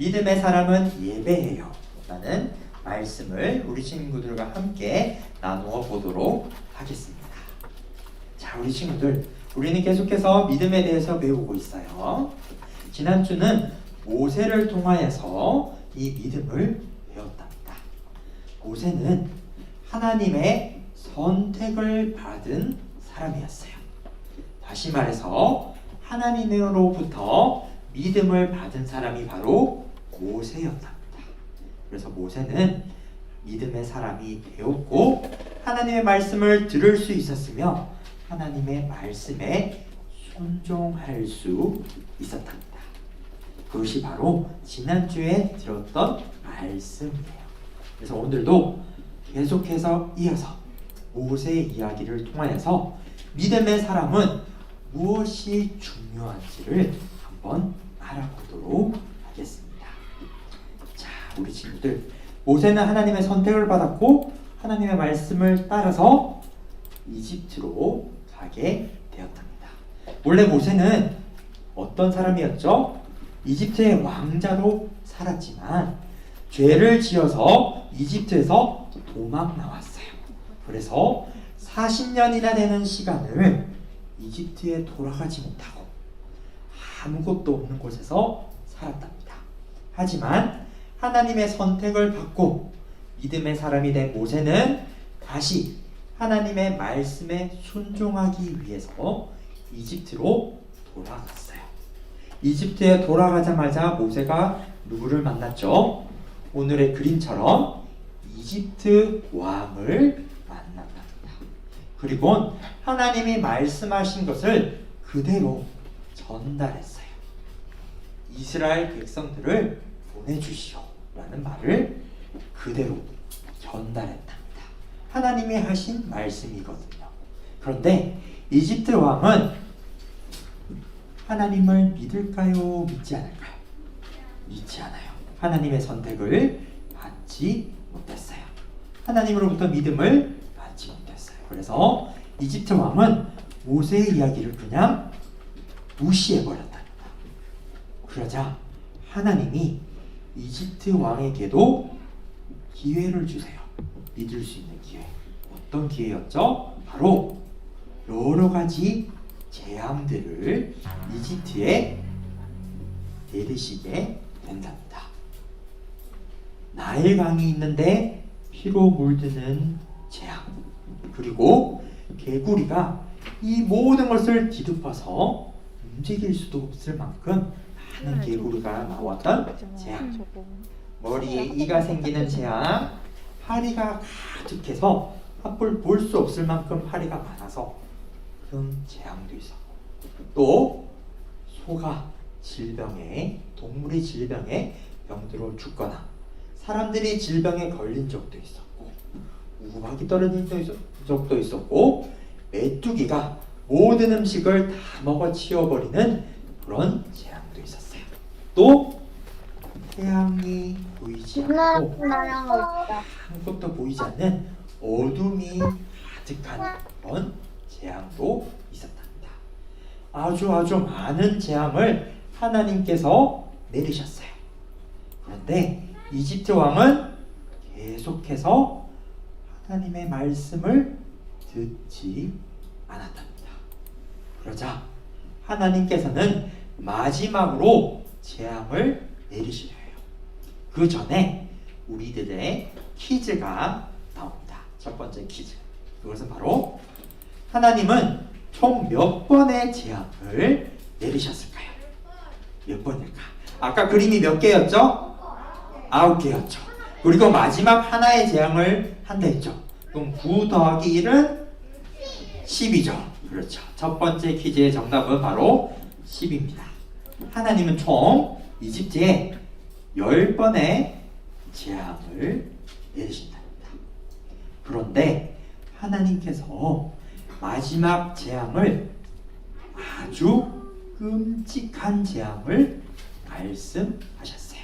믿음의 사람은 예배해요 라는 말씀을 우리 친구들과 함께 나누어 보도록 하겠습니다. 자, 우리 친구들, 우리는 계속해서 믿음에 대해서 배우고 있어요. 지난주는 모세를 통하여서 이 믿음을 배웠답니다. 모세는 하나님의 선택을 받은 사람이었어요. 다시 말해서 하나님으로부터 믿음을 받은 사람이 바로 모세였답니다. 그래서 모세는 믿음의 사람이 되었고 하나님의 말씀을 들을 수 있었으며 하나님의 말씀에 순종할 수 있었답니다. 그것이 바로 지난주에 들었던 말씀이에요. 그래서 오늘도 계속해서 이어서 모세의 이야기를 통하여서 믿음의 사람은 무엇이 중요한지를 한번 알아보도록 하겠습니다. 자, 우리 친구들, 모세는 하나님의 선택을 받았고 하나님의 말씀을 따라서 이집트로 가게 되었답니다. 원래 모세는 어떤 사람이었죠? 이집트의 왕자로 살았지만 죄를 지어서 이집트에서 도망 나왔어요. 그래서 40년이나 되는 시간을 이집트에 돌아가지 못하고 아무것도 없는 곳에서 살았답니다. 하지만 하나님의 선택을 받고 믿음의 사람이 된 모세는 다시 하나님의 말씀에 순종하기 위해서 이집트로 돌아갔어요. 이집트에 돌아가자마자 모세가 누구를 만났죠? 오늘의 그림처럼 이집트 왕을 만났답니다. 그리고 하나님이 말씀하신 것을 그대로 전달했어요. 이스라엘 백성들을 보내주시오 라는 말을 그대로 전달했답니다. 하나님이 하신 말씀이거든요. 그런데 이집트 왕은 하나님을 믿을까요? 믿지 않을까요? 믿지 않아요. 하나님의 선택을 받지 못했어요. 하나님으로부터 믿음을 받지 못했어요. 그래서 이집트 왕은 모세의 이야기를 그냥 무시해버렸답니다. 그러자 하나님이 이집트 왕에게도 기회를 주세요. 믿을 수 있는 기회. 어떤 기회였죠? 바로 여러 가지 재앙들을 이집트에 내리시게 된답니다. 나일강이 있는데 피로 물드는 재앙, 그리고 개구리가 이 모든 것을 뒤덮어서 움직일 수도 없을 만큼 많은 개구리가 나왔던 재앙, 머리에 이가 생기는 재앙, 파리가 가득해서 앞을 볼 수 없을 만큼 파리가 많아서 그런 재앙도 있었고, 또 소가 질병에, 동물이 질병에 병들어 죽거나 사람들이 질병에 걸린 적도 있었고, 우박이 떨어진 적도 있었고, 메뚜기가 모든 음식을 다 먹어 치워버리는 그런 재앙도 있었어요. 또 태양이 보이지 않고 아무것도 보이지 않는 어둠이 가득한 그런 재앙도 있었답니다. 아주 많은 재앙을 하나님께서 내리셨어요. 그런데 이집트 왕은 계속해서 하나님의 말씀을 듣지 않았답니다. 그러자 하나님께서는 마지막으로 재앙을 내리시려 해요. 그 전에 우리들의 퀴즈가 나옵니다. 첫 번째 퀴즈. 그것은 바로 하나님은 총 몇 번의 재앙을 내리셨을까요? 몇 번일까? 아까 그림이 몇 개였죠? 9개였죠. 그리고 마지막 하나의 재앙을 한다 했죠. 그럼 9 더하기 1은 10이죠. 그렇죠. 첫 번째 퀴즈의 정답은 바로 10입니다. 하나님은 총 이집트에 10번의 재앙을 내리신답니다. 그런데 하나님께서 마지막 재앙을 아주 끔찍한 재앙을 말씀하셨어요.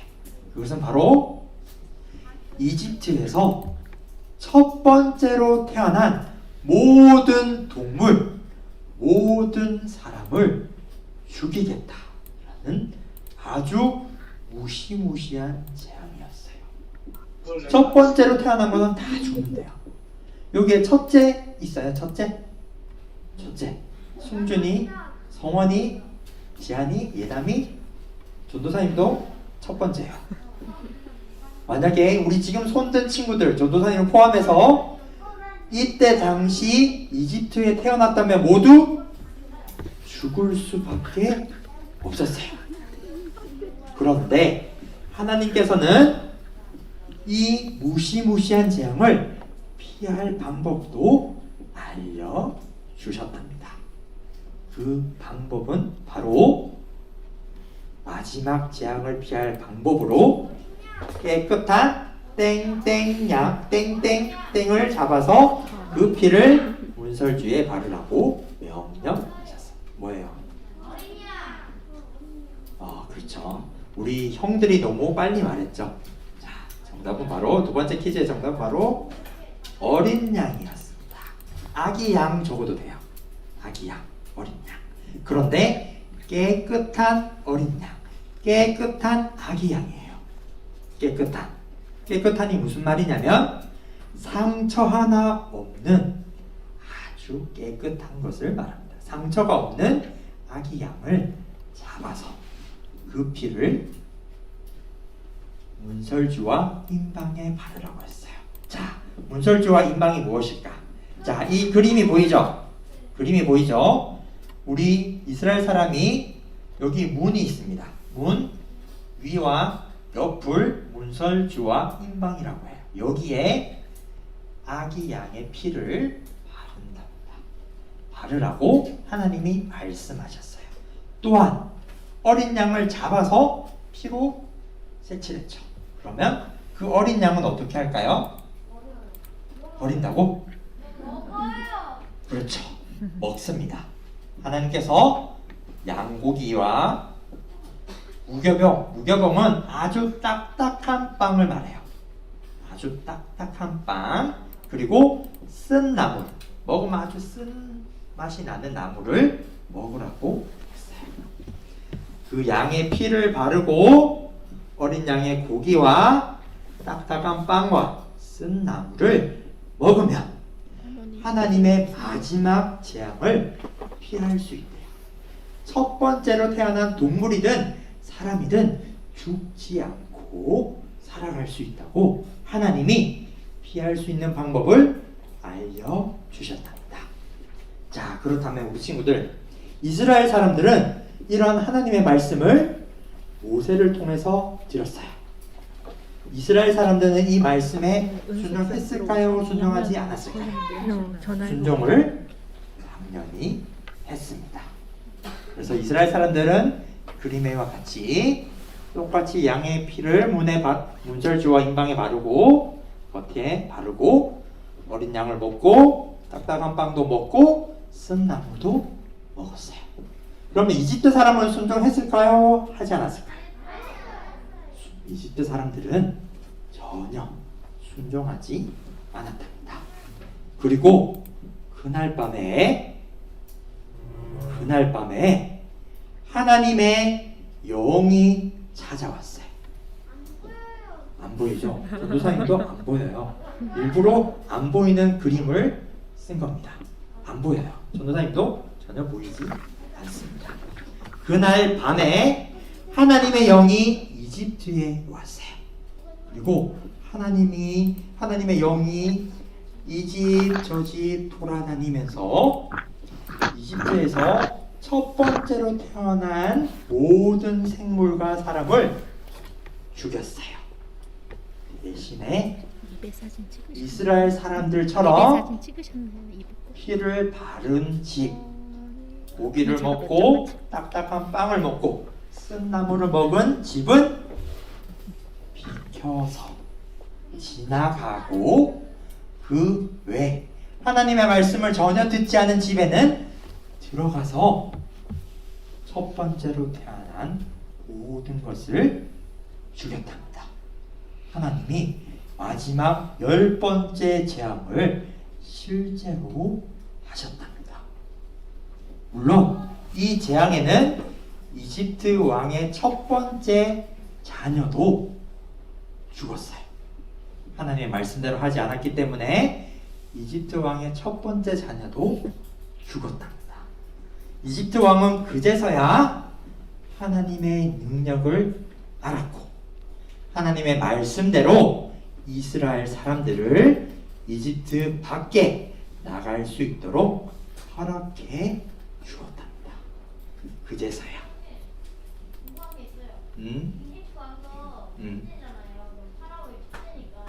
그것은 바로 이집트에서 첫 번째로 태어난 모든 동물, 모든 사람을 죽이겠다라는 아주 무시무시한 재앙이었어요. 첫 번째로 태어난 것은 다 죽는데요. 여기에 첫째 있어요. 첫째. 승준이, 성원이, 지한이, 예담이, 전도사님도 첫 번째예요. 만약에 우리 지금 손든 친구들, 전도사님을 포함해서 이때 당시 이집트에 태어났다면 모두 죽을 수밖에 없었어요. 그런데 하나님께서는 이 무시무시한 재앙을 피할 방법도 알려주셨답니다. 그 방법은 바로 마지막 재앙을 피할 방법으로 깨끗한 땡땡약 땡땡땡을 잡아서 그 피를 문설주에 바르라고 명령하셨어요. 뭐예요? 그렇죠. 우리 형들이 너무 빨리 말했죠. 자, 정답은 바로 두 번째 퀴즈의 정답은 바로 어린 양이었습니다. 아기 양 적어도 돼요. 아기 양, 어린 양. 그런데 깨끗한 어린 양, 깨끗한 아기 양이에요. 깨끗한이 무슨 말이냐면 상처 하나 없는 아주 깨끗한 것을 말합니다. 상처가 없는 아기 양을 잡아서 그 피를 문설주와 인방에 바르라고 했어요. 자, 문설주와 인방이 무엇일까? 자, 이 그림이 보이죠? 우리 이스라엘 사람이 여기 문이 있습니다. 문 위와 옆을 문설주와 인방이라고 해요. 여기에 아기 양의 피를 바르라고 하나님이 말씀하셨어요. 또한 어린 양을 잡아서 피로 색칠했죠. 그러면 그 어린 양은 어떻게 할까요? 버린다고? 먹어요. 그렇죠. 먹습니다. 하나님께서 양고기와 무교병은 아주 딱딱한 빵을 말해요. 아주 딱딱한 빵, 그리고 쓴 나물, 먹으면 아주 쓴 맛이 나는 나물을 먹으라고 했어요. 그 양의 피를 바르고 어린 양의 고기와 딱딱한 빵과 쓴 나물을 먹으면 하나님의 마지막 재앙을 피할 수 있대요. 첫 번째로 태어난 동물이든 사람이든 죽지 않고 살아갈 수 있다고 하나님이 피할 수 있는 방법을 알려주셨답니다. 자, 그렇다면 우리 친구들, 이스라엘 사람들은 이러한 하나님의 말씀을 모세를 통해서 들었어요. 이스라엘 사람들은 이 말씀에 순종했을까요? 순종하지 않았을까요? 순종을 당연히 했습니다. 그래서 이스라엘 사람들은 그림에와 같이 똑같이 양의 피를 문설주와 인방에 바르고 겉에 바르고 어린 양을 먹고 딱딱한 빵도 먹고 쓴 나무도 먹었어요. 그러면 이집트 사람은 순종했을까요? 하지 않았을까요? 이집트 사람들은 전혀 순종하지 않았답니다. 그리고 그날 밤에 하나님의 영이 찾아왔어요. 안 보이죠? 전도사님도 안 보여요. 일부러 안 보이는 그림을 쓴 겁니다. 안 보여요. 전도사님도 전혀 보이지 않습니다. 그날 밤에 하나님의 영이 이집트에 왔어요. 그리고 하나님의 영이 이 집 저 집 돌아다니면서 이집트에서 첫 번째로 태어난 모든 생물과 사람을 죽였어요. 대신에 이스라엘 사람들처럼 피를 바른 집, 고기를 먹고 딱딱한 빵을 먹고 쓴 나무를 먹은 집은 비켜서 지나가고, 그 외 하나님의 말씀을 전혀 듣지 않은 집에는 들어가서 첫 번째로 태어난 모든 것을 죽였답니다. 하나님이 마지막 10번째 재앙을 실제로 하셨답니다. 물론 이 재앙에는 이집트 왕의 첫 번째 자녀도 죽었어요. 하나님의 말씀대로 하지 않았기 때문에 이집트 왕의 첫 번째 자녀도 죽었답니다. 이집트 왕은 그제서야 하나님의 능력을 알았고 하나님의 말씀대로 이스라엘 사람들을 이집트 밖에 나갈 수 있도록 허락해 주었답니다. 그제서야. 궁금한 게 있어요. 음? 이집트 왕도 첫째잖아요. 그럼 파라오의 첫째니까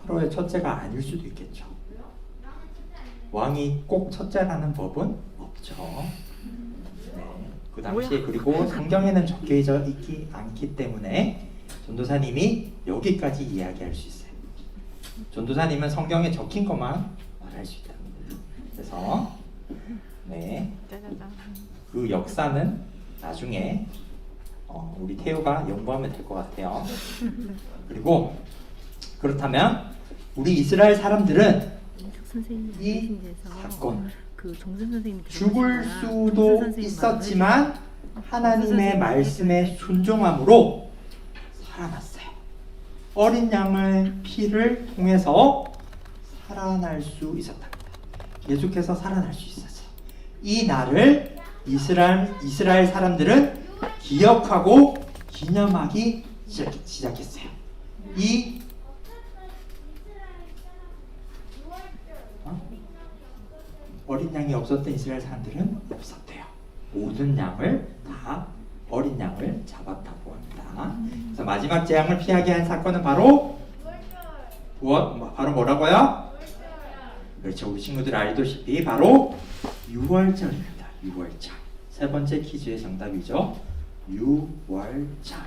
파로의 첫째가 아닐 수도 있겠죠. 왜요? 왕은 첫째 아닌데. 왕이 꼭 첫째라는 법은 없죠. 네. 그 당시에 그리고 성경에는 적혀 있지 않기 때문에 전도사님이 여기까지 이야기할 수 있어요. 전도사님은 성경에 적힌 것만 말할 수 있답니다. 그래서 네, 그 역사는 나중에 우리 태우가 연구하면 될 것 같아요. 그리고 그렇다면 우리 이스라엘 사람들은 이 사건 죽을 수도 있었지만 하나님의 말씀에 순종함으로 살아났어요. 어린 양의 피를 통해서 살아날 수 있었답니다. 계속해서 살아날 수 있었어요. 이 날을 이스라엘 사람들은 기억하고 기념하기 시작했어요. 이 어린 양이 없었던 이스라엘 사람들은 없었대요. 모든 양을 다 어린 양을 잡았다고 합니다. 그래서 마지막 재앙을 피하게 한 사건은 바로 바로 뭐라고요? 그렇죠. 우리 친구들 알다시피 바로 유월절입니다. 유월절. 세 번째 퀴즈의 정답이죠. 유월절.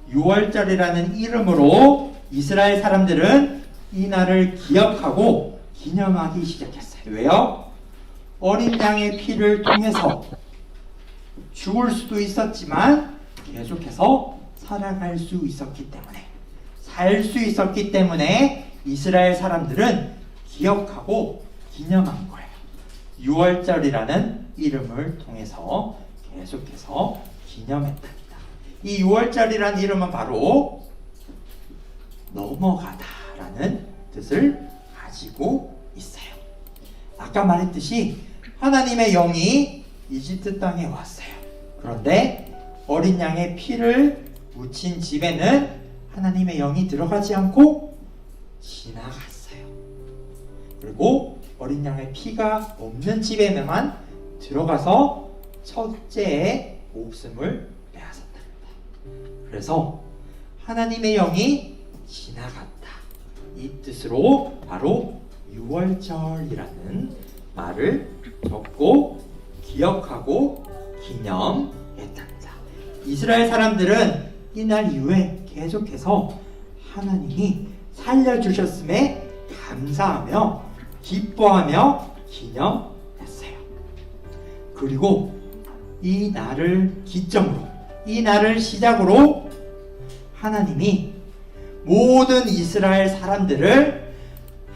유월절이라는 이름으로 이스라엘 사람들은 이 날을 기억하고 기념하기 시작했어요. 왜요? 어린 양의 피를 통해서 죽을 수도 있었지만 계속해서 살아갈 수 있었기 때문에 살 수 있었기 때문에 이스라엘 사람들은 기억하고 기념한 거예요. 유월절이라는 이름을 통해서 계속해서 기념했답니다. 이 유월절이라는 이름은 바로 넘어가다라는 뜻을 가지고 있어요. 아까 말했듯이 하나님의 영이 이집트 땅에 왔어요. 그런데 어린 양의 피를 묻힌 집에는 하나님의 영이 들어가지 않고 지나갔어요. 그리고 어린 양의 피가 없는 집에만 들어가서 첫째의 목숨을 빼앗았답니다. 그래서 하나님의 영이 지나갔다. 이 뜻으로 바로 유월절이라는 말을 적고 기억하고 기념했답니다. 이스라엘 사람들은 이날 이후에 계속해서 하나님이 살려주셨음에 감사하며 기뻐하며 기념했어요. 그리고 이 날을 기점으로 이 날을 시작으로 하나님이 모든 이스라엘 사람들을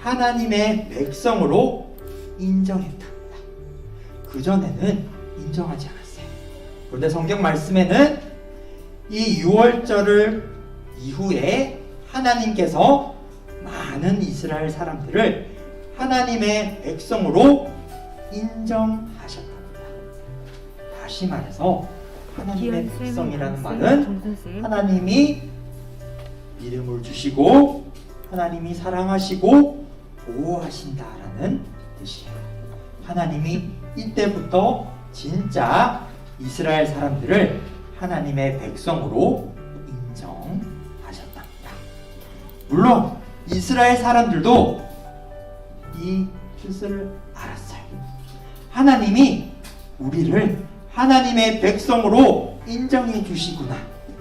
하나님의 백성으로 인정했답니다. 그전에는 인정하지 않았어요. 그런데 성경 말씀에는 이 유월절을 이후에 하나님께서 많은 이스라엘 사람들을 하나님의 백성으로 인정하셨답니다. 다시 말해서 하나님의 백성이라는 말은 하나님이 이름을 주시고 하나님이 사랑하시고 보호하신다라는 뜻이에요. 하나님이 이때부터 진짜 이스라엘 사람들을 하나님의 백성으로 인정하셨답니다. 물론 이스라엘 사람들도 이 뜻을 알았어요. 하나님이 우리를 하나님의 백성으로 인정해 주시구나.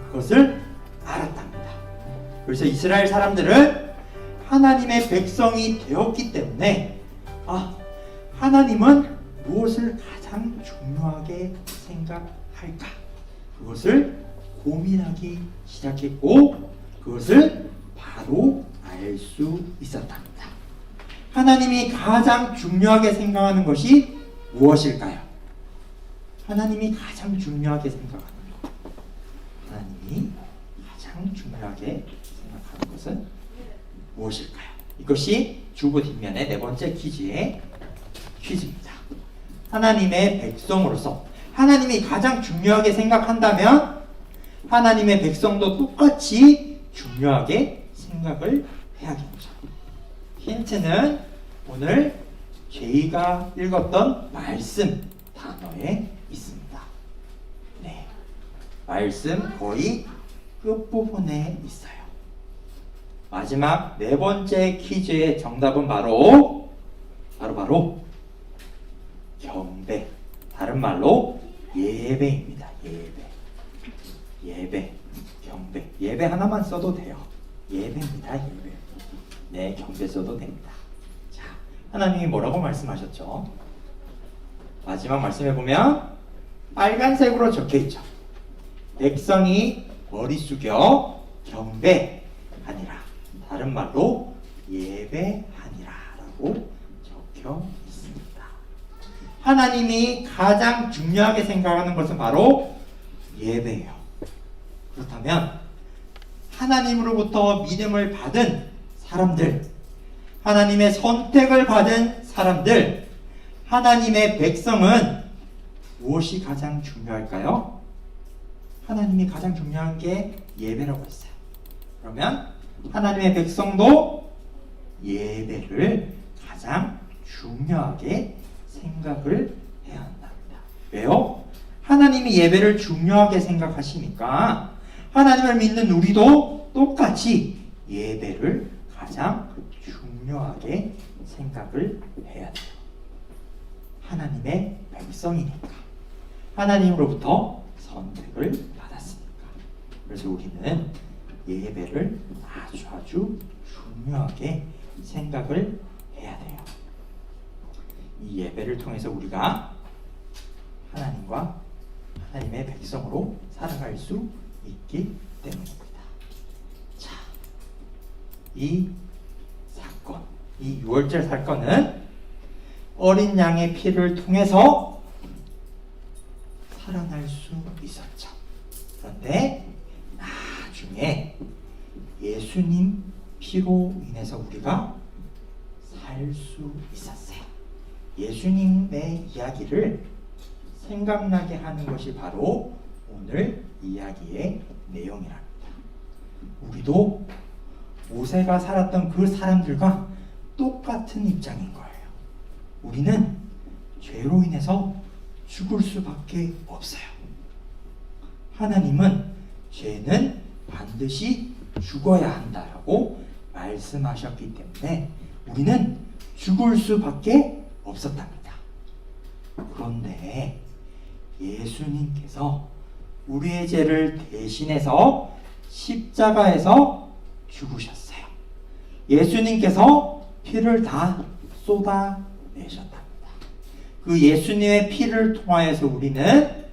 그것을 알았답니다. 그래서 이스라엘 사람들은 하나님의 백성이 되었기 때문에 하나님은 무엇을 가장 중요하게 생각할까? 그것을 고민하기 시작했고 그것을 바로 알 수 있었답니다. 하나님이 가장 중요하게 생각하는 것이 무엇일까요? 하나님이 가장 중요하게 생각하는 것. 하나님이 중요하게 생각하는 것은 무엇일까요? 이것이 주보 뒷면의 네 번째 퀴즈의 퀴즈입니다. 하나님의 백성으로서 하나님이 가장 중요하게 생각한다면 하나님의 백성도 똑같이 중요하게 생각을 해야겠죠. 힌트는 오늘 저희가 읽었던 말씀 단어에 있습니다. 네, 말씀 거의 끝부분에 있어요. 마지막 네 번째 퀴즈의 정답은 바로 경배, 다른 말로 예배입니다. 예배, 경배. 예배 하나만 써도 돼요. 예배입니다. 예배. 네, 경배 써도 됩니다. 자, 하나님이 뭐라고 말씀하셨죠? 마지막 말씀해 보면 빨간색으로 적혀 있죠. 백성이 머리 숙여 경배하니라. 다른 말로 예배하니라라고 적혀 있습니다. 하나님이 가장 중요하게 생각하는 것은 바로 예배예요. 그렇다면 하나님으로부터 믿음을 받은 사람들, 하나님의 선택을 받은 사람들, 하나님의 백성은 무엇이 가장 중요할까요? 하나님이 가장 중요한 게 예배라고 했어요. 그러면 하나님의 백성도 예배를 가장 중요하게 생각을 해야 한답니다. 왜요? 하나님이 예배를 중요하게 생각하시니까 하나님을 믿는 우리도 똑같이 예배를 가장 중요하게 생각을 해야 돼요. 하나님의 백성이니까, 하나님으로부터 선택을 받았으니까. 그래서 우리는 예배를 아주 중요하게 생각을 해야 돼요. 이 예배를 통해서 우리가 하나님과 하나님의 백성으로 살아갈 수 있기 때문입니다. 자, 이 사건, 이 6월절 사건은 어린 양의 피를 통해서 살아날 수 있었죠. 그런데 나중에 예수님 피로 인해서 우리가 살 수 있었어요. 예수님의 이야기를 생각나게 하는 것이 바로 오늘 이야기의 내용이랍니다. 우리도 모세가 살았던 그 사람들과 똑같은 입장인 거예요. 우리는 죄로 인해서 죽을 수밖에 없어요. 하나님은 죄는 반드시 죽어야 한다라고 말씀하셨기 때문에 우리는 죽을 수밖에 없었답니다. 그런데 예수님께서 우리의 죄를 대신해서 십자가에서 죽으셨어요. 예수님께서 피를 다 쏟아내셨답니다. 그 예수님의 피를 통하여서 우리는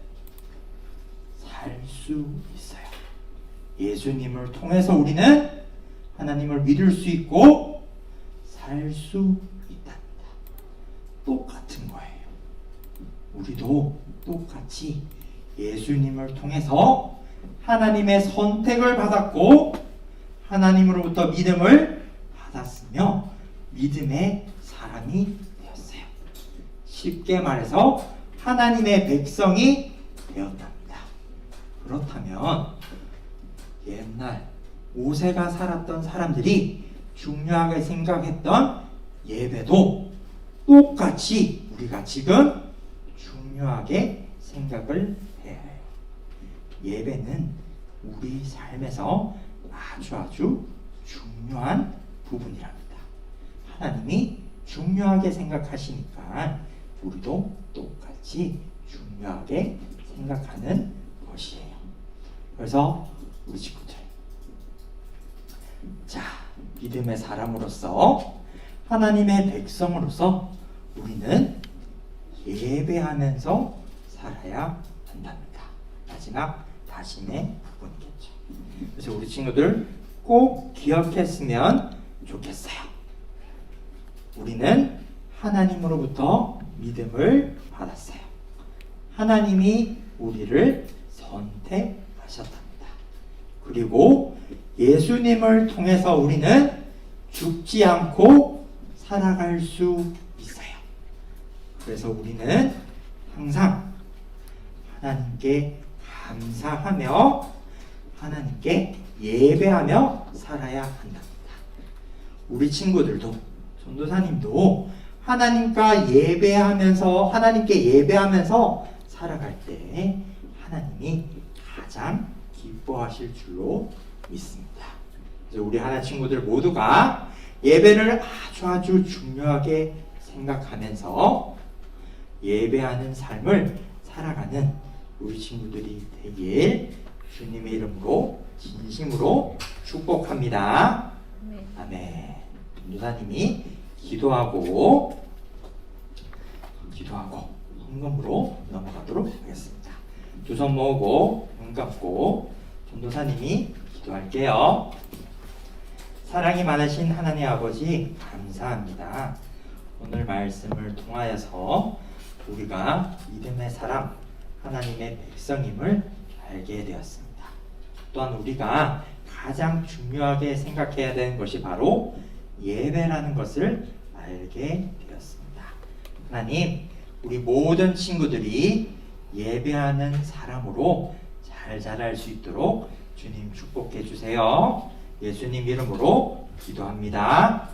살 수 있어요. 예수님을 통해서 우리는 하나님을 믿을 수 있고 살 수 있답니다. 똑같은 거예요. 우리도 똑같이 예수님을 통해서 하나님의 선택을 받았고 하나님으로부터 믿음을 받았으며 믿음의 사람이 되었어요. 쉽게 말해서 하나님의 백성이 되었답니다. 그렇다면 옛날 모세가 살았던 사람들이 중요하게 생각했던 예배도 똑같이 우리가 지금 중요하게 생각을 해야 해요. 예배는 우리 삶에서 아주 중요한 부분이랍니다. 하나님이 중요하게 생각하시니까 우리도 똑같이 중요하게 생각하는 것이에요. 그래서 우리 친구들, 자, 믿음의 사람으로서 하나님의 백성으로서 우리는 예배하면서 살아야 한답니다. 마지막 다짐의 부분이겠죠. 그래서 우리 친구들 꼭 기억했으면 좋겠어요. 우리는 하나님으로부터 믿음을 받았어요. 하나님이 우리를 선택하셨답니다. 그리고 예수님을 통해서 우리는 죽지 않고 살아갈 수 있어요. 그래서 우리는 항상 하나님께 감사하며 하나님께 예배하며 살아야 한답니다. 우리 친구들도 전도사님도 하나님께 예배하면서 살아갈 때 하나님이 가장 기뻐하실 줄로 믿습니다. 우리 하나 친구들 모두가 예배를 아주 중요하게 생각하면서 예배하는 삶을 살아가는 우리 친구들이 되길 주님의 이름으로 진심으로 축복합니다. 아멘. 전도사님이 기도하고 헌금으로 넘어가도록 하겠습니다. 두 손 모으고 눈 감고 전도사님이 기도할게요. 사랑이 많으신 하나님 아버지 감사합니다. 오늘 말씀을 통하여서 우리가 믿음의 사람 하나님의 백성임을 알게 되었습니다. 또한 우리가 가장 중요하게 생각해야 되는 것이 바로 예배라는 것을 알게 되었습니다. 하나님, 우리 모든 친구들이 예배하는 사람으로 잘 자랄 수 있도록 주님 축복해 주세요. 예수님 이름으로 기도합니다.